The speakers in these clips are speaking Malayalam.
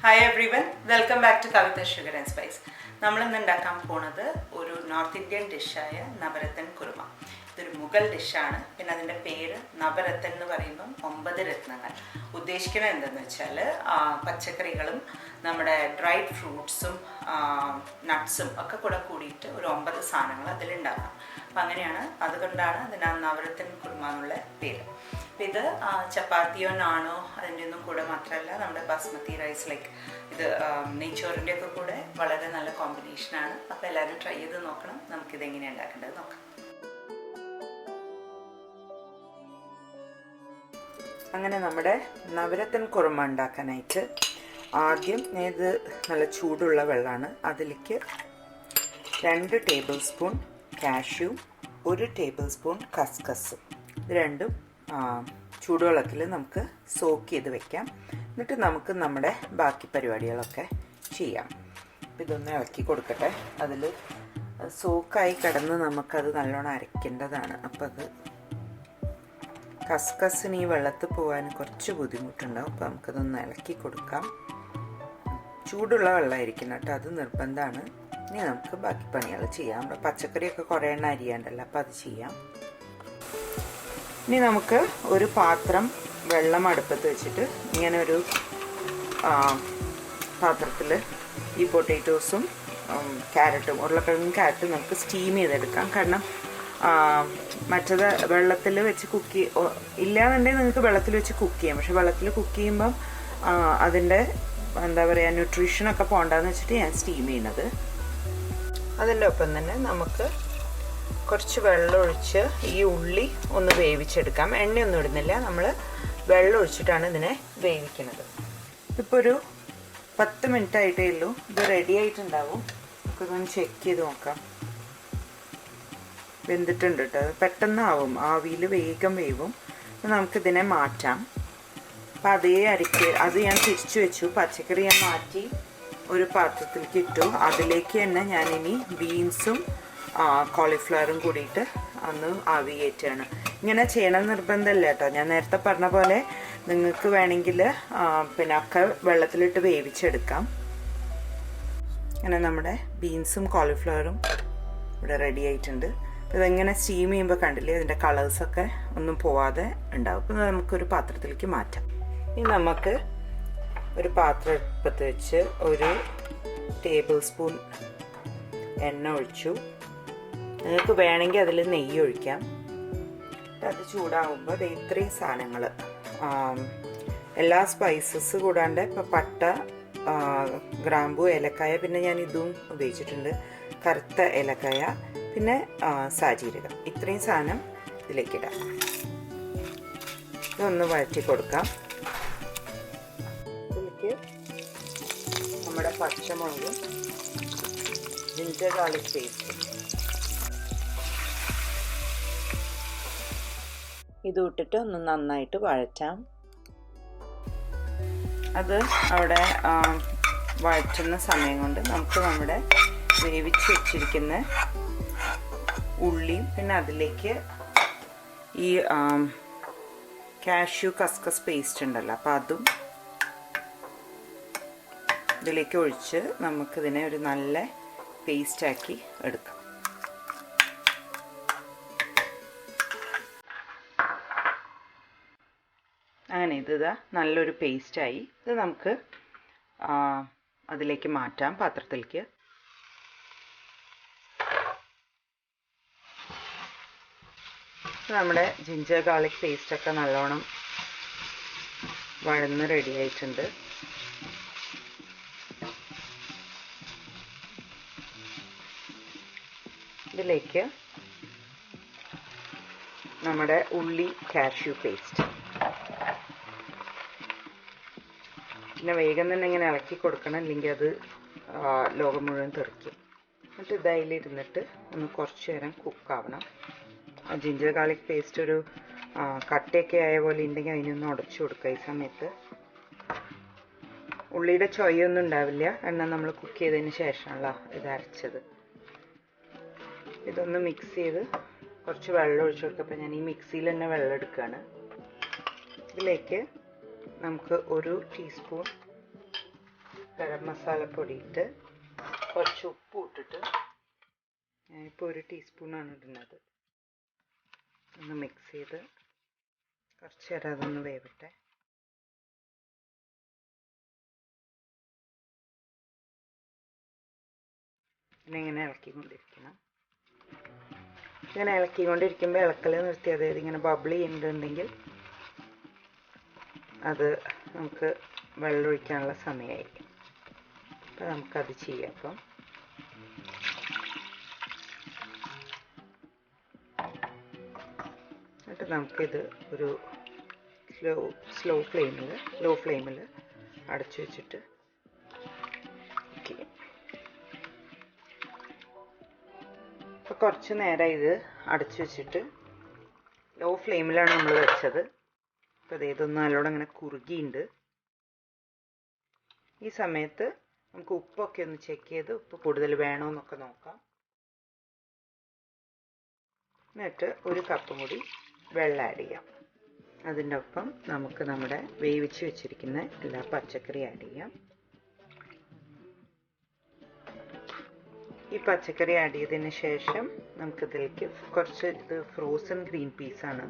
Hi everyone, welcome back to Kavitha Sugar and Spice. നമ്മൾ ഇന്ന് ഉണ്ടാക്കാൻ പോകുന്നത് ഒരു നോർത്ത് ഇന്ത്യൻ ഡിഷായ നവരത്തൻ കുറുമ. ഇതൊരു മുഗൾ ഡിഷാണ്. പിന്നെ അതിൻ്റെ പേര് നവരത്തൻ എന്ന് പറയുമ്പം 9 രത്നങ്ങൾ. ഉദ്ദേശിക്കുന്നത് എന്തെന്ന് വെച്ചാൽ പച്ചക്കറികളും നമ്മുടെ ഡ്രൈഡ് ഫ്രൂട്ട്സും നട്ട്സും ഒക്കെ കൂടെ കൂടിയിട്ട് ഒരു 9 സാധനങ്ങൾ അതിലുണ്ടാക്കാം. അപ്പം അങ്ങനെയാണ്, അതുകൊണ്ടാണ് അതിന് നവരത്തൻ കുറുമ എന്നുള്ള പേര്. അപ്പം ഇത് ചപ്പാത്തിയോ നാണോ അതിൻ്റെ ഒന്നും കൂടെ മാത്രമല്ല, നമ്മുടെ ബാസ്മതി റൈസ് ലൈക്ക് ഇത് നെയ്ച്ചോറിൻ്റെ ഒക്കെ കൂടെ വളരെ നല്ല കോമ്പിനേഷനാണ്. അപ്പോൾ എല്ലാവരും ട്രൈ ചെയ്ത് നോക്കണം. നമുക്കിതെങ്ങനെയാണ് ഉണ്ടാക്കേണ്ടത് നോക്കാം. അങ്ങനെ നമ്മുടെ നവരത്തൻ കുറുമ ഉണ്ടാക്കാനായിട്ട് ആദ്യം ഇത് നല്ല ചൂടുള്ള വെള്ളമാണ്. അതിലേക്ക് 2 tablespoon cashew, 1 tablespoon കസ്കസ്, ഇത് രണ്ടും ചൂടുവെള്ളത്തിൽ നമുക്ക് സോക്ക് ചെയ്ത് വെക്കാം. എന്നിട്ട് നമുക്ക് നമ്മുടെ ബാക്കി പരിപാടികളൊക്കെ ചെയ്യാം. അപ്പം ഇതൊന്ന് ഇളക്കി കൊടുക്കട്ടെ. അതിൽ സോക്കായി കിടന്ന് നമുക്കത് നല്ലോണം അരയ്ക്കേണ്ടതാണ്. അപ്പം അത് കസ്കസിന് ഈ വെള്ളത്തിൽ പോകാൻ കുറച്ച് ബുദ്ധിമുട്ടുണ്ടാവും. അപ്പോൾ നമുക്കതൊന്ന് ഇളക്കി കൊടുക്കാം. ചൂടുള്ള വെള്ളമായിരിക്കണം കേട്ടോ, അത് നിർബന്ധമാണ്. ഇനി നമുക്ക് ബാക്കി പണികൾ ചെയ്യാം. നമ്മുടെ പച്ചക്കറിയൊക്കെ കുറേ എണ്ണം അരിയാണ്ടല്ലോ, അപ്പോൾ അത് ചെയ്യാം. ഇനി നമുക്ക് ഒരു പാത്രം വെള്ളം അടുപ്പത്ത് വെച്ചിട്ട് ഇങ്ങനെ ഒരു പാത്രത്തിൽ ഈ പൊട്ടാറ്റോസും ക്യാരറ്റും ഉരുളക്കിഴങ്ങും ക്യാരറ്റും നമുക്ക് സ്റ്റീം ചെയ്തെടുക്കാം. കാരണം മറ്റത് വെള്ളത്തിൽ വെച്ച് കുക്ക് ഇല്ലാന്നുണ്ടെങ്കിൽ നിങ്ങൾക്ക് വെള്ളത്തിൽ വെച്ച് കുക്ക് ചെയ്യാം. പക്ഷെ വെള്ളത്തിൽ കുക്ക് ചെയ്യുമ്പം അതിൻ്റെ എന്താ പറയുക ന്യൂട്രീഷനൊക്കെ പോകണ്ടെന്ന് വെച്ചിട്ട് ഞാൻ സ്റ്റീം ചെയ്യുന്നത്. അതിൻ്റെ ഒപ്പം തന്നെ നമുക്ക് കുറച്ച് വെള്ളം ഒഴിച്ച് ഈ ഉള്ളി ഒന്ന് വേവിച്ചെടുക്കാം. എണ്ണയൊന്നും ഇടുന്നില്ല, നമ്മൾ വെള്ളം ഒഴിച്ചിട്ടാണ് ഇതിനെ വേവിക്കുന്നത്. ഇപ്പോൾ ഒരു 10 മിനിറ്റ് ആയിട്ടേ ഉള്ളൂ. ഇത് റെഡി ആയിട്ടുണ്ടാവും. നമുക്കിതൊന്ന് ചെക്ക് ചെയ്ത് നോക്കാം. വെന്തിട്ടുണ്ട് കേട്ടോ, അത് പെട്ടെന്നാവും, ആവിയിൽ വേഗം വേവും. നമുക്കിതിനെ മാറ്റാം. അപ്പം അതേ അത് ഞാൻ തിരിച്ചു വെച്ചു. പച്ചക്കറി ഞാൻ മാറ്റി ഒരു പാത്രത്തിലേക്ക് ഇട്ടു. അതിലേക്ക് തന്നെ ഞാനിനി ബീൻസും കോളിഫ്ലവറും കൂടിയിട്ട് അന്ന് ആവി കയറ്റുകയാണ്. ഇങ്ങനെ ചെയ്യണം നിർബന്ധമില്ല കേട്ടോ. ഞാൻ നേരത്തെ പറഞ്ഞ പോലെ നിങ്ങൾക്ക് വേണമെങ്കിൽ പിന്നെ ഒക്കെ വെള്ളത്തിലിട്ട് വേവിച്ചെടുക്കാം. അങ്ങനെ നമ്മുടെ ബീൻസും കോളിഫ്ലവറും ഇവിടെ റെഡി ആയിട്ടുണ്ട്. ഇതെങ്ങനെ സ്റ്റീം ചെയ്യുമ്പോൾ കണ്ടില്ലേ, അതിൻ്റെ കളേഴ്സൊക്കെ ഒന്നും പോവാതെ ഉണ്ടാവും. അപ്പോൾ നമുക്കൊരു പാത്രത്തിലേക്ക് മാറ്റാം. ഇനി നമുക്ക് ഒരു പാത്രം എടുപ്പത്ത് വെച്ച് 1 ടേബിൾ സ്പൂൺ എണ്ണ ഒഴിച്ചു. നിങ്ങൾക്ക് വേണമെങ്കിൽ അതിൽ നെയ്യ് ഒഴിക്കാം. അത് ചൂടാകുമ്പോൾ ഇത്രയും സാധനങ്ങൾ എല്ലാ സ്പൈസസ് കൂടാണ്ട് ഇപ്പോൾ പട്ട, ഗ്രാമ്പു, ഏലക്കായ, പിന്നെ ഞാൻ ഇതും ഉപയോഗിച്ചിട്ടുണ്ട്, കറുത്ത ഏലക്കായ, പിന്നെ സാജീരകം. ഇത്രയും സാധനം ഇതിലേക്ക് ഇടാം. ഇതൊന്ന് വഴറ്റി കൊടുക്കാം. ഇതിലേക്ക് നമ്മുടെ പച്ചമുളകും ജിഞ്ചർ ഗാർലിക് പേസ്റ്റ് ഇത് ഇട്ടിട്ട് ഒന്ന് നന്നായിട്ട് വഴറ്റാം. അത് അവിടെ വഴറ്റുന്ന സമയം കൊണ്ട് നമുക്ക് നമ്മുടെ വേവിച്ച് വെച്ചിരിക്കുന്ന ഉള്ളിയും പിന്നെ അതിലേക്ക് ഈ കാഷ്യൂ കസ്കസ് പേസ്റ്റ് ഉണ്ടല്ലോ, അപ്പോൾ അതും ഇതിലേക്ക് ഒഴിച്ച് നമുക്കിതിനെ ഒരു നല്ല പേസ്റ്റാക്കി എടുക്കാം. അങ്ങനെ ഇത് നല്ലൊരു പേസ്റ്റായി. ഇത് നമുക്ക് അതിലേക്ക് മാറ്റാം പാത്രത്തിലേക്ക്. നമ്മുടെ ജിഞ്ചർ ഗാർലിക് പേസ്റ്റൊക്കെ നല്ലോണം വഴന്ന് റെഡി ആയിട്ടുണ്ട്. ഇതിലേക്ക് നമ്മുടെ ഉള്ളി കാഷ്യൂ പേസ്റ്റ് പിന്നെ വേഗം തന്നെ ഇങ്ങനെ ഇളക്കി കൊടുക്കണം, അല്ലെങ്കിൽ അത് ലോകം മുഴുവൻ തെറിക്കും. എന്നിട്ട് ഇതായിലിരുന്നിട്ട് ഒന്ന് കുറച്ച് നേരം കുക്കാവണം. ജിഞ്ചർ ഗാർലിക് പേസ്റ്റ് ഒരു കട്ടയൊക്കെ ആയ പോലെ ഉണ്ടെങ്കിൽ അതിനൊന്ന് ഉടച്ചു കൊടുക്കുക. ഈ സമയത്ത് ഉള്ളിയുടെ ചൊയൊന്നും ഉണ്ടാവില്ല, എന്നാൽ നമ്മൾ കുക്ക് ചെയ്തതിന് ശേഷമാണല്ലോ ഇത് അരച്ചത്. ഇതൊന്ന് മിക്സ് ചെയ്ത് കുറച്ച് വെള്ളം ഒഴിച്ചു കൊടുക്കുക. അപ്പോൾ ഞാൻ ഈ മിക്സിയിൽ തന്നെ വെള്ളം എടുക്കുകയാണ്. ഇതിലേക്ക് നമുക്ക് 1 ടീസ്പൂൺ ഗരം മസാലപ്പൊടി ഇട്ട് കുറച്ച് ഉപ്പ് ഇട്ടിട്ട് ഞാനിപ്പോൾ 1 ടീസ്പൂണാണ് ഇടുന്നത്. ഒന്ന് മിക്സ് ചെയ്ത് കുറച്ച് നേരം അതൊന്ന് വേവട്ടെ. പിന്നെ ഇങ്ങനെ ഇളക്കിക്കൊണ്ടിരിക്കണം. ഇങ്ങനെ ഇളക്കിക്കൊണ്ടിരിക്കുമ്പോൾ ഇളക്കൽ നിർത്തി, അതായത് ഇങ്ങനെ ബബിൾ ചെയ്യുന്നുണ്ടെങ്കിൽ അത് നമുക്ക് വെള്ളമൊഴിക്കാനുള്ള സമയമായി. അപ്പം നമുക്കത് ചെയ്യാം. അപ്പം എന്നിട്ട് നമുക്കിത് ഒരു ലോ ഫ്ലെയിമിൽ അടച്ചു വെച്ചിട്ട് ചെയ്യാം. അപ്പോൾ കുറച്ച് നേരം ഇത് അടച്ചു വെച്ചിട്ട് ലോ ഫ്ലെയിമിലാണ് നമ്മൾ വെച്ചത്. അപ്പോൾ ഇതൊന്ന് നല്ലോണം ഇങ്ങനെ കുറുകിയുണ്ട്. ഈ സമയത്ത് നമുക്ക് ഉപ്പൊക്കെ ഒന്ന് ചെക്ക് ചെയ്ത് ഉപ്പ് കൂടുതൽ വേണമെന്നൊക്കെ നോക്കാം. എന്നിട്ട് 1 കപ്പ് കൂടി വെള്ളം ആഡ് ചെയ്യാം. അതിൻ്റെ ഒപ്പം നമുക്ക് നമ്മുടെ വേവിച്ച് വെച്ചിരിക്കുന്ന എല്ലാ പച്ചക്കറി ആഡ് ചെയ്യാം. ഈ പച്ചക്കറി ആഡ് ചെയ്തതിന് ശേഷം നമുക്കിതിലേക്ക് കുറച്ച്, ഇത് ഫ്രോസൺ ഗ്രീൻ പീസാണ്,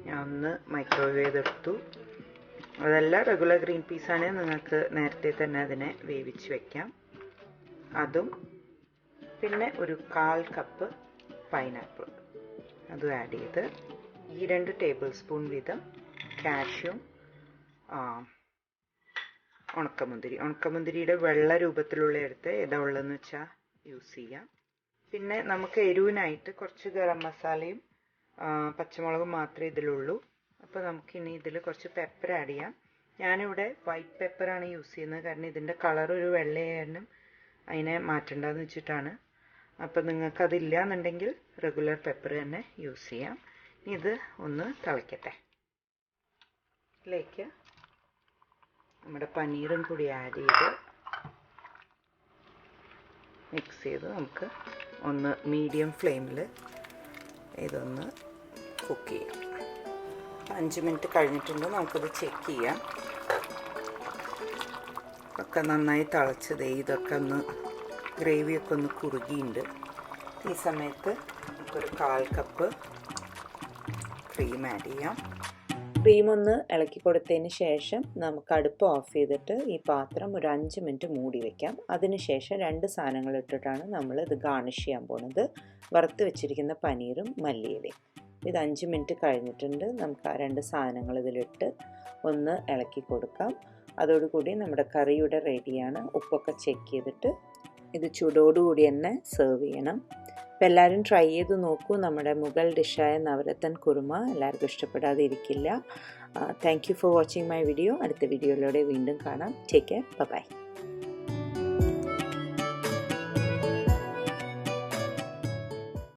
ഞാൻ ഒന്ന് മൈക്രോവേവ് ചെയ്തെടുത്തു. അതല്ല റെഗുലർ ഗ്രീൻ പീസാണെങ്കിൽ നിങ്ങൾക്ക് നേരത്തെ തന്നെ അതിനെ വേവിച്ച് വയ്ക്കാം. അതും പിന്നെ 1/4 കപ്പ് പൈനാപ്പിൾ അതും ആഡ് ചെയ്ത് ഈ 2 ടേബിൾ സ്പൂൺ വീതം കാഷ്യൂ, ഉണക്കമുന്തിരിയുടെ വെള്ള രൂപത്തിലുള്ള എടുത്ത് ഏതാ ഉള്ളതെന്ന് വെച്ചാൽ യൂസ് ചെയ്യാം. പിന്നെ നമുക്ക് എരിവിനായിട്ട് കുറച്ച് ഗരം മസാലയും പച്ചമുളകും മാത്രമേ ഇതിലുള്ളൂ. അപ്പോൾ നമുക്കിനി ഇതിൽ കുറച്ച് പെപ്പർ ആഡ് ചെയ്യാം. ഞാനിവിടെ വൈറ്റ് പെപ്പറാണ് യൂസ് ചെയ്യുന്നത്, കാരണം ഇതിൻ്റെ കളർ ഒരു വെള്ളയായാലും അതിനെ മാറ്റണ്ടെന്ന് വെച്ചിട്ടാണ്. അപ്പോൾ നിങ്ങൾക്കതില്ല എന്നുണ്ടെങ്കിൽ റെഗുലർ പെപ്പർ തന്നെ യൂസ് ചെയ്യാം. ഇത് ഒന്ന് തിളയ്ക്കട്ടെ. ഇതിലേക്ക് നമ്മുടെ പനീറും കൂടി ആഡ് ചെയ്ത് മിക്സ് ചെയ്ത് നമുക്ക് ഒന്ന് മീഡിയം ഫ്ലെയിമിൽ ഇതൊന്ന് കുക്ക് ചെയ്യാം. 5 മിനിറ്റ് കഴിഞ്ഞിട്ടുണ്ട്. നമുക്കത് ചെക്ക് ചെയ്യാം. ഒക്കെ നന്നായി തിളച്ചത്, ഇതൊക്കെ ഒന്ന് ഗ്രേവിയൊക്കെ ഒന്ന് കുറുകിയുണ്ട്. ഈ സമയത്ത് നമുക്കൊരു 1/4 കപ്പ് ക്രീം ആഡ് ചെയ്യാം. ക്രീം ഒന്ന് ഇളക്കി കൊടുത്തതിന് ശേഷം നമുക്ക് അടുപ്പ് ഓഫ് ചെയ്തിട്ട് ഈ പാത്രം ഒരു 5 മിനിറ്റ് മൂടി വയ്ക്കാം. അതിനുശേഷം 2 സാധനങ്ങൾ ഇട്ടിട്ടാണ് നമ്മൾ ഇത് ഗാർണിഷ് ചെയ്യാൻ പോകുന്നത്. വറുത്ത് വെച്ചിരിക്കുന്ന പനീറും മല്ലിയിലയും. ഇത് 5 മിനിറ്റ് കഴിഞ്ഞിട്ടുണ്ട്. നമുക്ക് ആ 2 സാധനങ്ങൾ ഇതിലിട്ട് ഒന്ന് ഇളക്കി കൊടുക്കാം. അതോടുകൂടി നമ്മുടെ കറിയുടെ റെഡിയാണ്. ഉപ്പൊക്കെ ചെക്ക് ചെയ്തിട്ട് ഇത് ചൂടോടുകൂടി തന്നെ സെർവ് ചെയ്യണം. അപ്പോൾ എല്ലാവരും ട്രൈ ചെയ്ത് നോക്കൂ. നമ്മുടെ മുഗൾ ഡിഷായ നവരത്തൻ കുറുമ എല്ലാവർക്കും ഇഷ്ടപ്പെടാതെ ഇരിക്കില്ല. Thank you for watching my video. അടുത്ത വീഡിയോയിലൂടെ വീണ്ടും കാണാം. Take care. ബൈ.